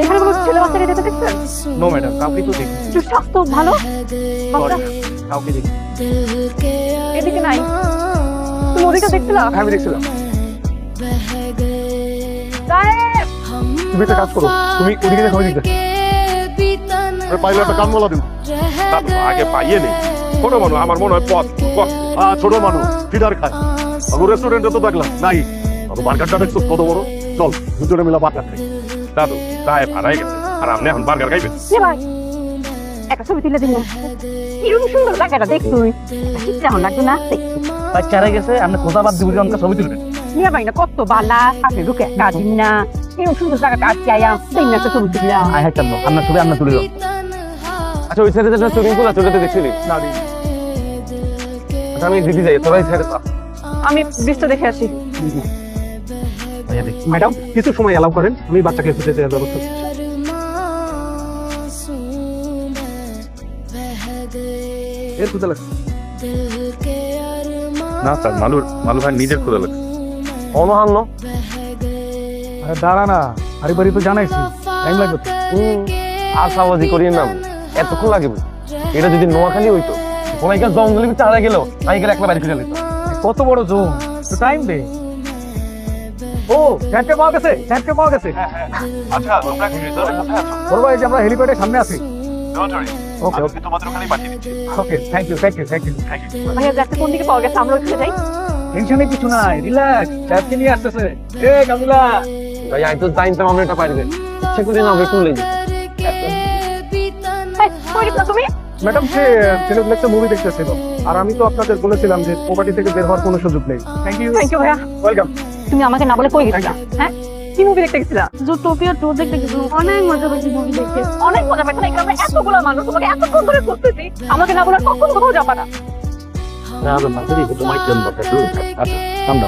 এখানে কোনো ছেলে বাচ্চাকে যেতে দেখছেন? নো ম্যাডাম, কাউকে তো দেখি। একটু স্বাস্থ্য ভালো বাচ্চা কাউকে দেখি। এদিকে নাই। তুমি ওদিকে দেখছিলাম? আমি দেখছিলাম। সাহেব, তুমি একটা কাজ করো, তুমি ওদিকে দেখো, ওদিকে পাইলে একটা কান মোলা দিন। আগে পাইয়ে নেই ছোট মানুষ, আমার মনে হয় পথ ছোট মানুষ ফিডার খায়। আমার রেস্টুরেন্টে তো দেখলাম নাই, বার্গারটা দেখছো কত বড়। চল দুজনে মিলা বার্গার খাই। দাদু সাহেব হারাই গেছে, আর আপনি এখন বার্গার খাইবেন? ভাই একটা ছবি তুলে দিন। কিরকম সুন্দর জায়গাটা দেখুন, কেমন লাগবে না? বাচ্চা হারাই গেছে, আপনি খোঁজা বাদ দিব, আমাকে ছবি তুলবেন। নিয়ে ভাই না কত বালা আপনি ঢুকে কাজিন না, এরকম সুন্দর জায়গাটা আজকে আয়া সেই না একটা ছবি তুললাম। আয় হ্যাঁ কেন আপনার ছবি আপনার তুলে দাও। আচ্ছা ওই সাইডে যেটা সুইমিং পুল আছে ওটাতে দেখছিলি? না দিই। আচ্ছা আমি দিদি যাই, তোরাই সাইডে থাক। আমি বৃষ্টি দেখে আসি। ম্যাডাম কিছু সময় অ্যালাউ করেন, আমি বাচ্চাকে খুঁজে দেওয়ার ব্যবস্থা করছি। এর খুঁজে লাগছে না স্যার, মালু ভাই নিজের খোঁজা লাগছে। অনহান্ন দাঁড়া না, বাড়ি বাড়ি তো জানাইছি, টাইম লাগবে তো। আর সাবাজি করিয়ে নাম এতক্ষণ লাগে? এটা যদি নোয়াখালী হইতো, ওনাইকার জঙ্গলের ভিতরে হারা গেল, আমি গেলে একলা বাড়ি ফিরে যেত। কত বড় জোন, তো টাইম দে। ও চ্যাটকে পাওয়া গেছে, চ্যাটকে পাওয়া গেছে। আচ্ছা তোমরা কি রিসর্টে কোথায় আছো? বলবো এই যে আমরা হেলিপ্যাডের সামনে আছি। ডোন্ট ওয়ারি, ওকে আমি তোমাদের ওখানে পাঠিয়ে দিচ্ছি। Okay, thank you thank you thank you. ভাইয়া যাচ্ছে কোন দিকে পাওয়া গেছে, আমরা ওখানে যাই। টেনশনে কিছু নাই, রিল্যাক্স, চ্যাটকে নিয়ে আসতেছে। এ কামিলা, ভাই আমি তো জানতাম আমরা এটা পারবে, ইচ্ছে করে না হবে তুলে কই গেছিলা তুমি? ম্যাডাম সে ছেলেগুলো একটা মুভি দেখতেছিল, আর আমি তো আপনাদের বলেছিলাম যে প্রপার্টি থেকে বের হওয়ার কোনো সুযোগ নেই। থ্যাংক ইউ থ্যাংক ইউ ভাইয়া। ওয়েলকাম। তুমি আমাকে না বলে কই গেছিলা? হ্যাঁ, কি মুভি দেখতে গেছিলা? জুটোপিয়া 2 দেখতে গেছিলাম, অনেক মজা পেয়েছি মুভি দেখে। অনেক মজা পাইছো না? এখানে এতগুলো মানুষ তোমাকে এতক্ষণ ধরে খুঁজতেছি, আমাকে না বলে কখনো কোথাও যাবা না। না, আমরা মাঝে তোমায় কেন বলতে? আচ্ছা, আমরা